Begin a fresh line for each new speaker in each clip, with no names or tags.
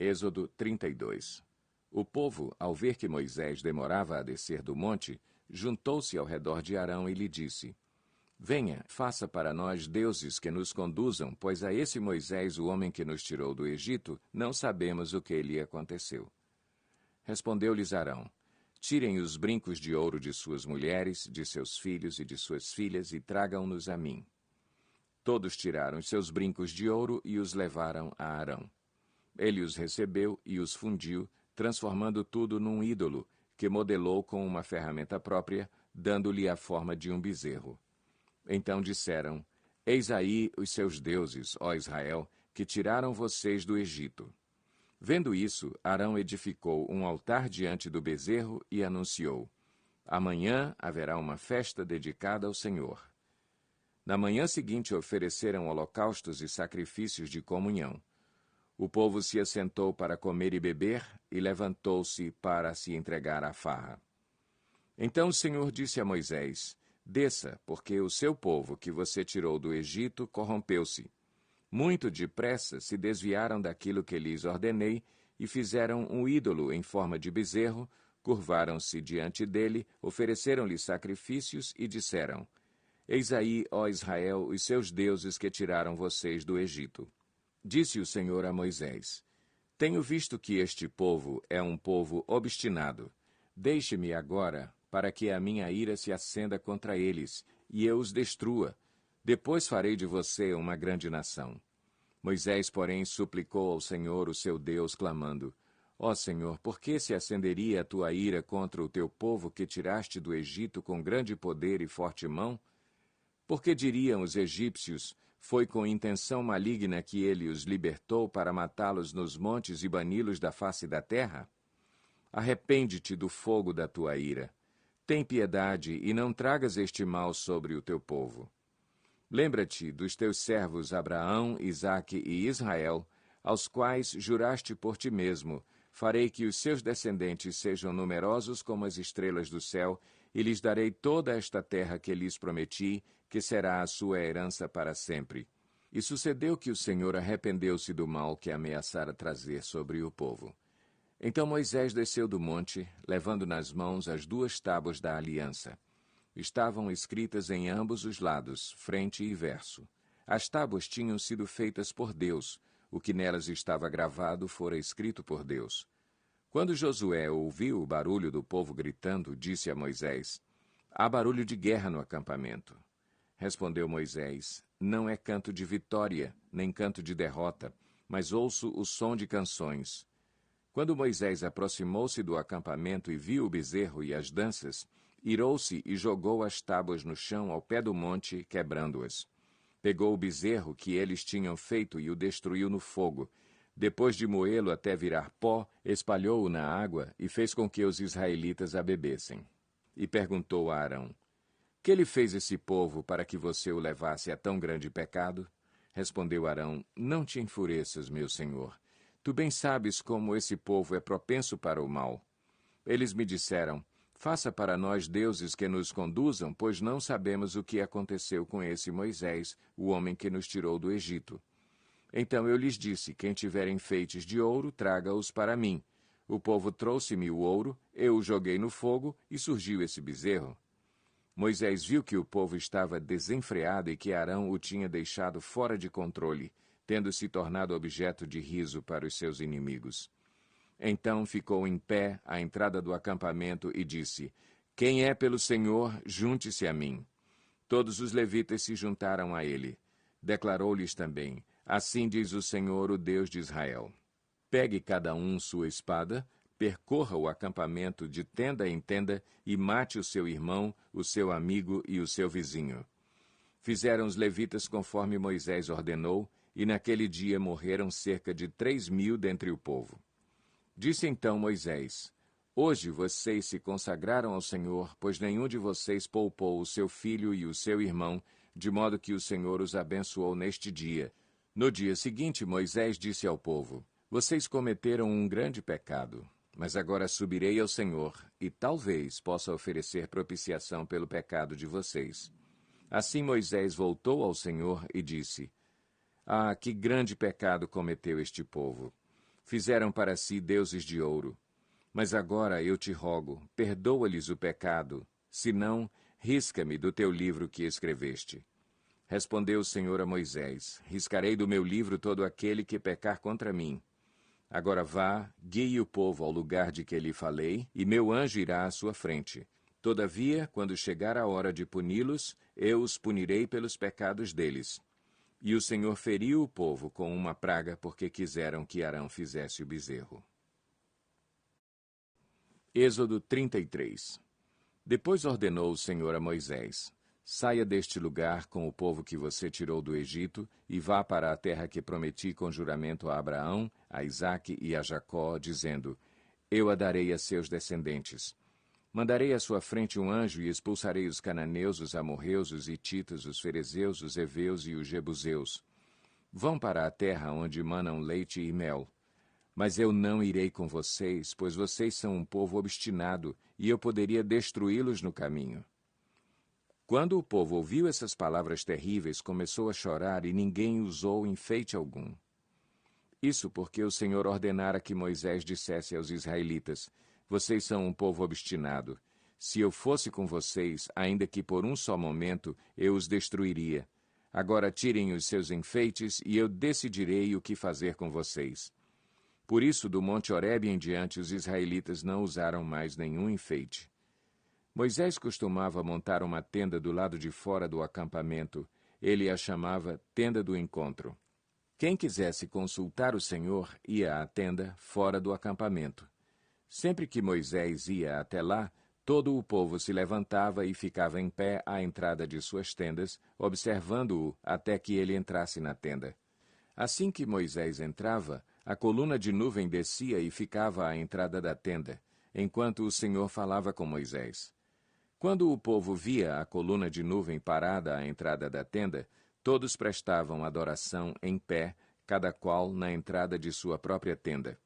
Êxodo 32. O povo, ao ver que Moisés demorava a descer do monte, juntou-se ao redor de Arão e lhe disse: Venha, faça para nós deuses que nos conduzam, pois a esse Moisés, o homem que nos tirou do Egito, não sabemos o que lhe aconteceu. Respondeu-lhes Arão: Tirem os brincos de ouro de suas mulheres, de seus filhos e de suas filhas, e tragam-nos a mim. Todos tiraram os seus brincos de ouro e os levaram a Arão. Ele os recebeu e os fundiu, transformando tudo num ídolo, que modelou com uma ferramenta própria, dando-lhe a forma de um bezerro. Então disseram: Eis aí os seus deuses, ó Israel, que tiraram vocês do Egito. Vendo isso, Arão edificou um altar diante do bezerro e anunciou: Amanhã haverá uma festa dedicada ao Senhor. Na manhã seguinte ofereceram holocaustos e sacrifícios de comunhão. O povo se assentou para comer e beber, e levantou-se para se entregar à farra. Então o Senhor disse a Moisés: Desça, porque o seu povo, que você tirou do Egito, corrompeu-se. Muito depressa se desviaram daquilo que lhes ordenei, e fizeram um ídolo em forma de bezerro, curvaram-se diante dele, ofereceram-lhe sacrifícios e disseram: Eis aí, ó Israel, os seus deuses que tiraram vocês do Egito. Disse o Senhor a Moisés: Tenho visto que este povo é um povo obstinado. Deixe-me agora, para que a minha ira se acenda contra eles, e eu os destrua. Depois farei de você uma grande nação. Moisés, porém, suplicou ao Senhor, o seu Deus, clamando: Ó Senhor, por que se acenderia a tua ira contra o teu povo que tiraste do Egito com grande poder e forte mão? Porque diriam os egípcios: Foi com intenção maligna que ele os libertou para matá-los nos montes e bani-los da face da terra? Arrepende-te do fogo da tua ira. Tem piedade e não tragas este mal sobre o teu povo. Lembra-te dos teus servos Abraão, Isaque e Israel, aos quais juraste por ti mesmo: Farei que os seus descendentes sejam numerosos como as estrelas do céu, e lhes darei toda esta terra que lhes prometi, que será a sua herança para sempre. E sucedeu que o Senhor arrependeu-se do mal que ameaçara trazer sobre o povo. Então Moisés desceu do monte, levando nas mãos as 2 tábuas da aliança. Estavam escritas em ambos os lados, frente e verso. As tábuas tinham sido feitas por Deus. O que nelas estava gravado fora escrito por Deus. Quando Josué ouviu o barulho do povo gritando, disse a Moisés: Há barulho de guerra no acampamento. Respondeu Moisés: Não é canto de vitória, nem canto de derrota, mas ouço o som de canções. Quando Moisés aproximou-se do acampamento e viu o bezerro e as danças, irou-se e jogou as tábuas no chão ao pé do monte, quebrando-as. Pegou o bezerro que eles tinham feito e o destruiu no fogo. Depois de moê-lo até virar pó, espalhou-o na água e fez com que os israelitas a bebessem. E perguntou a Arão: Que lhe fez esse povo para que você o levasse a tão grande pecado? Respondeu Arão: Não te enfureças, meu senhor. Tu bem sabes como esse povo é propenso para o mal. Eles me disseram: Faça para nós deuses que nos conduzam, pois não sabemos o que aconteceu com esse Moisés, o homem que nos tirou do Egito. Então eu lhes disse: Quem tiver enfeites de ouro, traga-os para mim. O povo trouxe-me o ouro, eu o joguei no fogo, e surgiu esse bezerro. Moisés viu que o povo estava desenfreado e que Arão o tinha deixado fora de controle, tendo se tornado objeto de riso para os seus inimigos. Então ficou em pé à entrada do acampamento e disse: Quem é pelo Senhor, junte-se a mim. Todos os levitas se juntaram a ele. Declarou-lhes também: Assim diz o Senhor, o Deus de Israel: Pegue cada um sua espada, percorra o acampamento de tenda em tenda e mate o seu irmão, o seu amigo e o seu vizinho. Fizeram os levitas conforme Moisés ordenou, e naquele dia morreram cerca de 3.000 dentre o povo. Disse então Moisés: Hoje vocês se consagraram ao Senhor, pois nenhum de vocês poupou o seu filho e o seu irmão, de modo que o Senhor os abençoou neste dia. No dia seguinte, Moisés disse ao povo: Vocês cometeram um grande pecado, mas agora subirei ao Senhor, e talvez possa oferecer propiciação pelo pecado de vocês. Assim Moisés voltou ao Senhor e disse: Ah, que grande pecado cometeu este povo! Fizeram para si deuses de ouro. Mas agora eu te rogo, perdoa-lhes o pecado, senão, risca-me do teu livro que escreveste. Respondeu o Senhor a Moisés: Riscarei do meu livro todo aquele que pecar contra mim. Agora vá, guie o povo ao lugar de que lhe falei, e meu anjo irá à sua frente. Todavia, quando chegar a hora de puni-los, eu os punirei pelos pecados deles. E o Senhor feriu o povo com uma praga, porque quiseram que Arão fizesse o bezerro. Êxodo 33. Depois ordenou o Senhor a Moisés: Saia deste lugar com o povo que você tirou do Egito e vá para a terra que prometi com juramento a Abraão, a Isaque e a Jacó, dizendo: Eu a darei a seus descendentes. Mandarei à sua frente um anjo e expulsarei os cananeus, os amorreus, os hititas, os ferezeus, os heveus e os jebuseus. Vão para a terra onde manam leite e mel. Mas eu não irei com vocês, pois vocês são um povo obstinado, e eu poderia destruí-los no caminho. Quando o povo ouviu essas palavras terríveis, começou a chorar, e ninguém usou enfeite algum. Isso porque o Senhor ordenara que Moisés dissesse aos israelitas: Vocês são um povo obstinado. Se eu fosse com vocês, ainda que por um só momento, eu os destruiria. Agora tirem os seus enfeites, e eu decidirei o que fazer com vocês. Por isso, do Monte Horebe em diante, os israelitas não usaram mais nenhum enfeite. Moisés costumava montar uma tenda do lado de fora do acampamento. Ele a chamava Tenda do Encontro. Quem quisesse consultar o Senhor ia à tenda fora do acampamento. Sempre que Moisés ia até lá, todo o povo se levantava e ficava em pé à entrada de suas tendas, observando-o até que ele entrasse na tenda. Assim que Moisés entrava, a coluna de nuvem descia e ficava à entrada da tenda, enquanto o Senhor falava com Moisés. Quando o povo via a coluna de nuvem parada à entrada da tenda, todos prestavam adoração em pé, cada qual na entrada de sua própria tenda.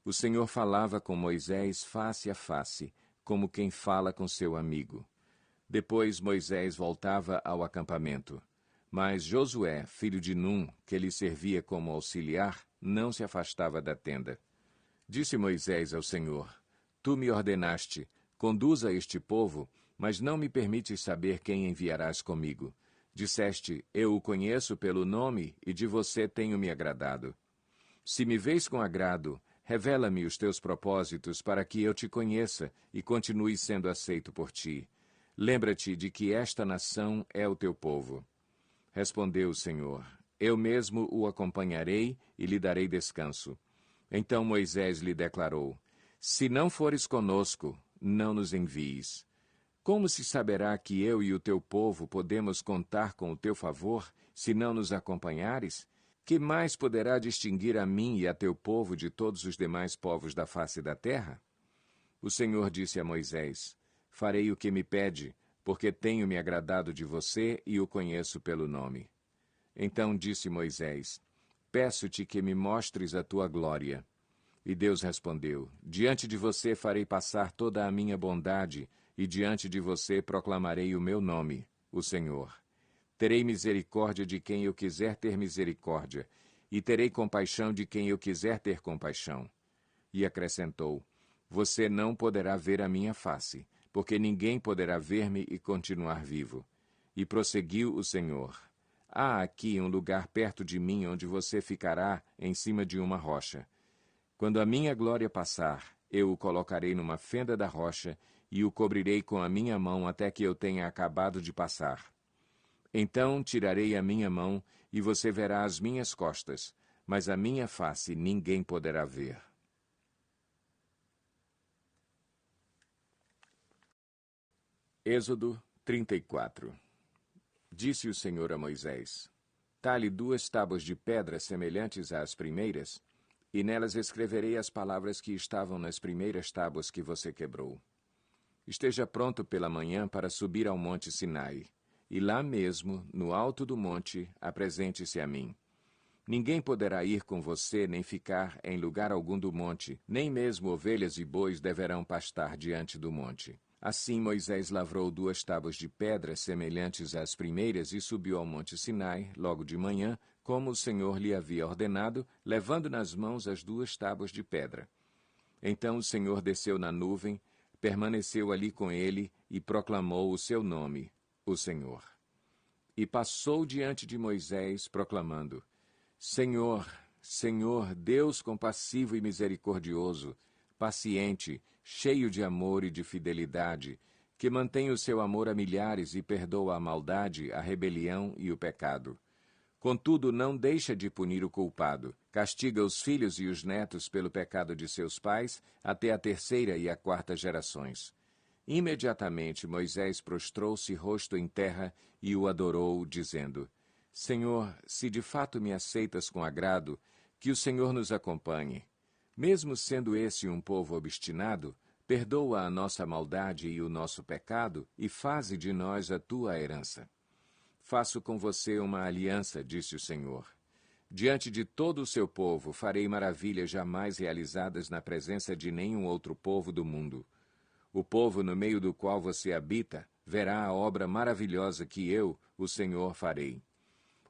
O Senhor falava com Moisés face a face, como quem fala com seu amigo. Depois Moisés voltava ao acampamento. Mas Josué, filho de Num, que lhe servia como auxiliar, não se afastava da tenda. Disse Moisés ao Senhor: Tu me ordenaste, conduza este povo, mas não me permites saber quem enviarás comigo. Disseste: Eu o conheço pelo nome e de você tenho me agradado. Se me vês com agrado, revela-me os teus propósitos para que eu te conheça e continue sendo aceito por ti. Lembra-te de que esta nação é o teu povo. Respondeu o Senhor: Eu mesmo o acompanharei e lhe darei descanso. Então Moisés lhe declarou: Se não fores conosco, não nos envies. Como se saberá que eu e o teu povo podemos contar com o teu favor, se não nos acompanhares? Que mais poderá distinguir a mim e a teu povo de todos os demais povos da face da terra? O Senhor disse a Moisés: Farei o que me pede, porque tenho me agradado de você e o conheço pelo nome. Então disse Moisés: Peço-te que me mostres a tua glória. E Deus respondeu: Diante de você farei passar toda a minha bondade, e diante de você proclamarei o meu nome, o Senhor. Terei misericórdia de quem eu quiser ter misericórdia, e terei compaixão de quem eu quiser ter compaixão. E acrescentou: Você não poderá ver a minha face, porque ninguém poderá ver-me e continuar vivo. E prosseguiu o Senhor: Há aqui um lugar perto de mim onde você ficará em cima de uma rocha. Quando a minha glória passar, eu o colocarei numa fenda da rocha e o cobrirei com a minha mão até que eu tenha acabado de passar. Então tirarei a minha mão e você verá as minhas costas, mas a minha face ninguém poderá ver. Êxodo 34. Disse o Senhor a Moisés: Talhe 2 tábuas de pedra semelhantes às primeiras, e nelas escreverei as palavras que estavam nas primeiras tábuas que você quebrou. Esteja pronto pela manhã para subir ao monte Sinai, e lá mesmo, no alto do monte, apresente-se a mim. Ninguém poderá ir com você nem ficar em lugar algum do monte, nem mesmo ovelhas e bois deverão pastar diante do monte. Assim Moisés lavrou 2 tábuas de pedra semelhantes às primeiras e subiu ao monte Sinai, logo de manhã, como o Senhor lhe havia ordenado, levando nas mãos as 2 tábuas de pedra. Então o Senhor desceu na nuvem, permaneceu ali com ele e proclamou o seu nome, o Senhor. E passou diante de Moisés, proclamando: Senhor, Senhor, Deus compassivo e misericordioso, paciente, cheio de amor e de fidelidade, que mantém o seu amor a milhares e perdoa a maldade, a rebelião e o pecado. Contudo, não deixa de punir o culpado, castiga os filhos e os netos pelo pecado de seus pais, até a 3ª e a 4ª gerações. Imediatamente Moisés prostrou-se rosto em terra e o adorou, dizendo: Senhor, se de fato me aceitas com agrado, que o Senhor nos acompanhe. Mesmo sendo esse um povo obstinado, perdoa a nossa maldade e o nosso pecado e faze de nós a tua herança. Faço com você uma aliança, disse o Senhor. Diante de todo o seu povo farei maravilhas jamais realizadas na presença de nenhum outro povo do mundo. O povo no meio do qual você habita verá a obra maravilhosa que eu, o Senhor, farei.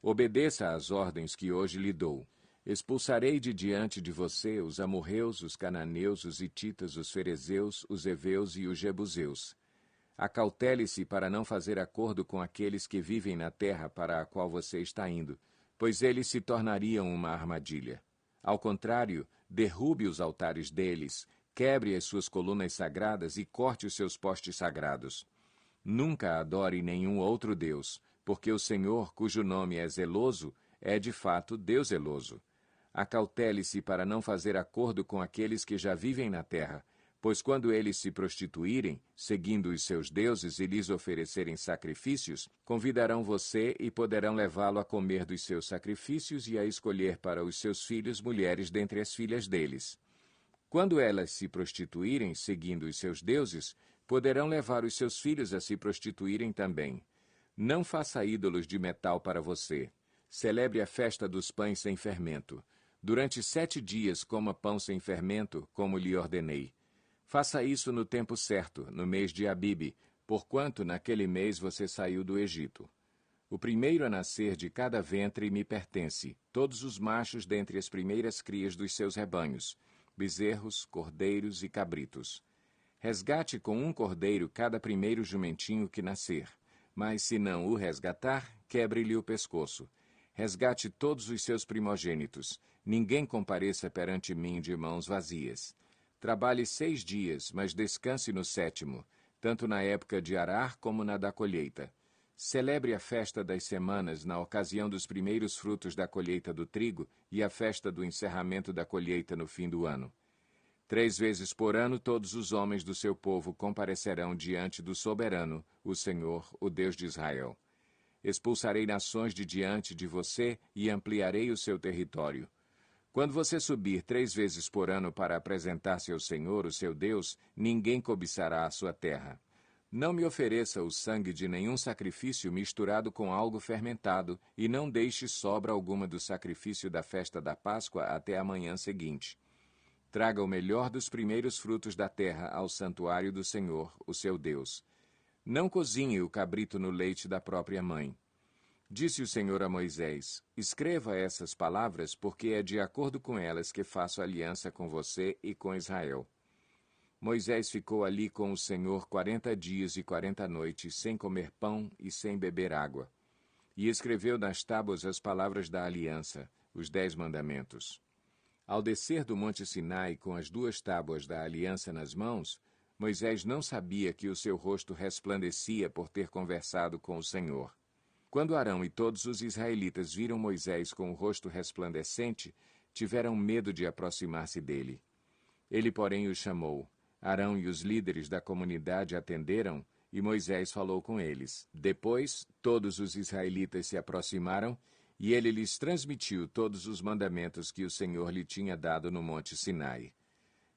Obedeça às ordens que hoje lhe dou. Expulsarei de diante de você os amorreus, os cananeus, os hititas, os ferezeus, os heveus e os jebuseus. Acautele-se para não fazer acordo com aqueles que vivem na terra para a qual você está indo, pois eles se tornariam uma armadilha. Ao contrário, derrube os altares deles, quebre as suas colunas sagradas e corte os seus postes sagrados. Nunca adore nenhum outro Deus, porque o Senhor, cujo nome é zeloso, é de fato Deus zeloso. Acautele-se para não fazer acordo com aqueles que já vivem na terra, pois quando eles se prostituírem, seguindo os seus deuses e lhes oferecerem sacrifícios, convidarão você e poderão levá-lo a comer dos seus sacrifícios e a escolher para os seus filhos mulheres dentre as filhas deles. Quando elas se prostituírem, seguindo os seus deuses, poderão levar os seus filhos a se prostituírem também. Não faça ídolos de metal para você. Celebre a festa dos pães sem fermento. Durante 7 dias coma pão sem fermento, como lhe ordenei. Faça isso no tempo certo, no mês de Abibe, porquanto naquele mês você saiu do Egito. O primeiro a nascer de cada ventre me pertence, todos os machos dentre as primeiras crias dos seus rebanhos, bezerros, cordeiros e cabritos. Resgate com um cordeiro cada primeiro jumentinho que nascer, mas se não o resgatar, quebre-lhe o pescoço. Resgate todos os seus primogênitos. Ninguém compareça perante mim de mãos vazias. Trabalhe 6 dias, mas descanse no 7º, tanto na época de arar como na da colheita. Celebre a festa das semanas na ocasião dos primeiros frutos da colheita do trigo e a festa do encerramento da colheita no fim do ano. 3 vezes por ano todos os homens do seu povo comparecerão diante do soberano, o Senhor, o Deus de Israel. Expulsarei nações de diante de você e ampliarei o seu território. Quando você subir 3 vezes por ano para apresentar-se ao Senhor, o seu Deus, ninguém cobiçará a sua terra. Não me ofereça o sangue de nenhum sacrifício misturado com algo fermentado, e não deixe sobra alguma do sacrifício da festa da Páscoa até a manhã seguinte. Traga o melhor dos primeiros frutos da terra ao santuário do Senhor, o seu Deus. Não cozinhe o cabrito no leite da própria mãe. Disse o Senhor a Moisés: Escreva essas palavras, porque é de acordo com elas que faço aliança com você e com Israel. Moisés ficou ali com o Senhor 40 dias e 40 noites, sem comer pão e sem beber água. E escreveu nas tábuas as palavras da aliança, os 10 mandamentos. Ao descer do monte Sinai com as 2 tábuas da aliança nas mãos, Moisés não sabia que o seu rosto resplandecia por ter conversado com o Senhor. Quando Arão e todos os israelitas viram Moisés com o rosto resplandecente, tiveram medo de aproximar-se dele. Ele, porém, os chamou. Arão e os líderes da comunidade atenderam, e Moisés falou com eles. Depois, todos os israelitas se aproximaram, e ele lhes transmitiu todos os mandamentos que o Senhor lhe tinha dado no monte Sinai.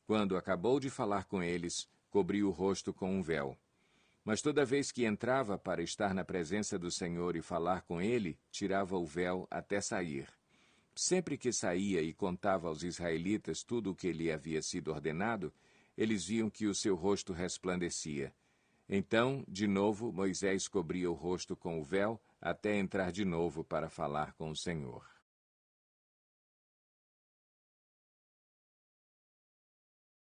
Quando acabou de falar com eles, cobriu o rosto com um véu. Mas toda vez que entrava para estar na presença do Senhor e falar com ele, tirava o véu até sair. Sempre que saía e contava aos israelitas tudo o que lhe havia sido ordenado, eles viam que o seu rosto resplandecia. Então, de novo, Moisés cobria o rosto com o véu até entrar de novo para falar com o Senhor.